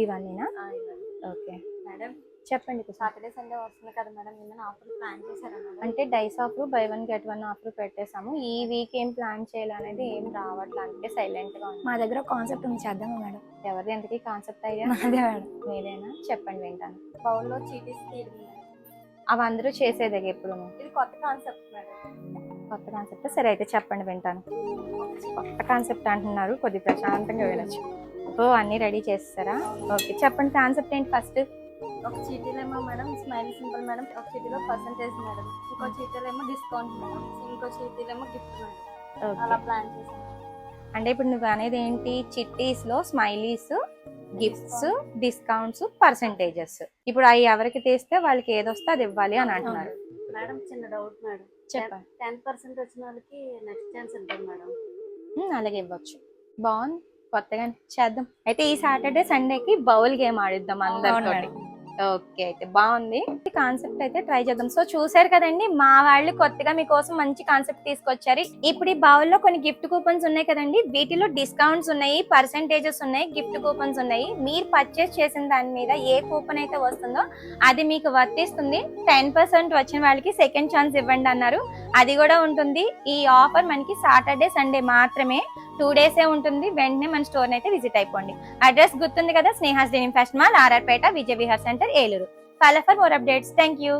ఇవన్నీనా? Okay madam చెప్పండి. Saturday Sunday వస్తుంది కదా మేడం, ఏమైనా ఆఫర్ ప్లాన్ చేశారా మేడం? అంటే డైస్ ఆఫర్, బై 1 గెట్ 1 ఆఫర్ పెట్టేసాము. ఈ వీక్ ఏం ప్లాన్ చేయాలనేది ఏం రావట్లే, అందుకే సైలెంట్ గా ఉంది. మా దగ్గర కాన్సెప్ట్ ఉంది, చేద్దామా మేడం? ఎవరిది ఎంతకీ కాన్సెప్ట్ ఐడియా? అదే మేడం. మీదేనా? చెప్పండి వింటాను. బౌల్లో చీటీస్ తీయడం మేడం. అవి అందరూ చేసేదే ఎప్పుడు. ఇది కొత్త కాన్సెప్ట్ మేడం. కొత్త కాన్సెప్ట్? సరే అయితే చెప్పండి వింటాను. కొత్త కాన్సెప్ట్ అంటున్నారు, కొద్దిగా ప్రశాంతంగా వినొచ్చు. ఓ అన్నీ రెడీ చేస్తారా? ఓకే చెప్పండి కాన్సెప్ట్ ఏంటి ఫస్ట్? ఒక చీటీలో ఏమో మేడం స్మైల్ సింబల్ మేడం, ఒక చీటీలో పర్సంటేజ్ మేడం, ఇంకో చీటీలో ఏమో డిస్కౌంట్ మేడం, ఇంకో చీటీలో ఏమో గిఫ్ట్ మేడం. అలా ప్లాన్ చేశాను. అంటే ఇప్పుడు నువ్వు అనేది ఏంటి? చిట్టీస్ లో స్మైలీస్, గిఫ్ట్స్, డిస్కౌంట్స్, పర్సంటేజెస్. ఇప్పుడు అవి ఎవరికి తీస్తే వాళ్ళకి ఏదొస్తే అది ఇవ్వాలి అని అంటున్నారు. మేడం చిన్న డౌట్ మేడం, చెప్పండి. 10% వచ్చిన వాళ్ళకి నెక్స్ట్ ఛాన్స్ ఉంటుంది మేడం. అలాగే ఇవ్వచ్చు. బాగుంది, కొత్తగా చేద్దాం. అయితే ఈ సాటర్డే సండేకి బౌల్ గేమ్ ఆడిద్దాం అందరితోటి. ఓకే అయితే బాగుంది కాన్సెప్ట్, అయితే ట్రై చేద్దాం. సో చూసారు కదండి, మా వాళ్ళు కొత్తగా మీకోసం మంచి కాన్సెప్ట్ తీసుకొచ్చారు. ఇప్పుడు ఈ బౌల్లో కొన్ని గిఫ్ట్ కూపన్స్ ఉన్నాయి కదండి, వీటిలో డిస్కౌంట్స్ ఉన్నాయి, పర్సెంటేజెస్ ఉన్నాయి, గిఫ్ట్ కూపన్స్ ఉన్నాయి. మీరు పర్చేస్ చేసిన దాని మీద ఏ కూపన్ అయితే వస్తుందో అది మీకు వర్తిస్తుంది. 10% వచ్చిన వాళ్ళకి సెకండ్ ఛాన్స్ ఇవ్వండి అన్నారు, అది కూడా ఉంటుంది. ఈ ఆఫర్ మనకి సాటర్డే సండే మాత్రమే, 2 డేసే ఉంటుంది. వెంటనే మన స్టోర్ అయితే విజిట్ అయిపోండి. అడ్రస్ గుర్తుంది కదా, Sneha's denim fashion mall, RR Peta, Vijaya Vihar centre, Eluru. Follow for more updates. Thank you.